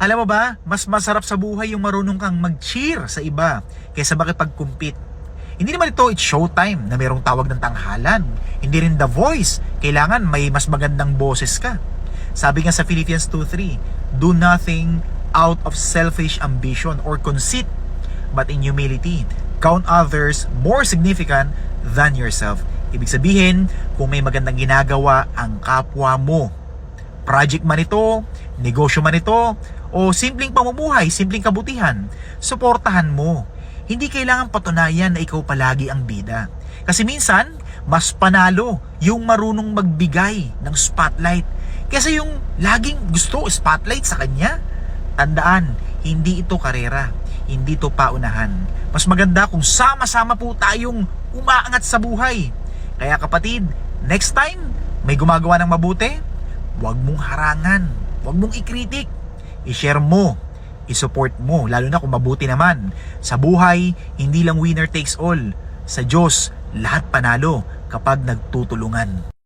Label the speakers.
Speaker 1: Alam mo ba, mas masarap sa buhay yung marunong kang mag-cheer sa iba kaysa makipag-compete. Hindi naman ito it's showtime na mayroong tawag ng tanghalan. Hindi rin The Voice. Kailangan may mas magandang boses ka. Sabi nga sa Philippians 2:3, do nothing out of selfish ambition or conceit, but in humility, count others more significant than yourself. Ibig sabihin, kung may magandang ginagawa ang kapwa mo, project man ito, negosyo man ito, o simpleng pamumuhay, simpleng kabutihan, suportahan mo. Hindi kailangan patunayan na ikaw palagi ang bida. Kasi minsan, mas panalo yung marunong magbigay ng spotlight kaysa yung laging gusto spotlight sa kanya. Tandaan, hindi ito karera, hindi ito paunahan. Mas maganda kung sama-sama po tayong umaangat sa buhay. Kaya kapatid, next time may gumagawa ng mabuti, huwag mong harangan, huwag mong ikritik, i-share mo, i-support mo, lalo na kung mabuti naman. Sa buhay, hindi lang winner takes all. Sa Diyos, lahat panalo kapag nagtutulungan.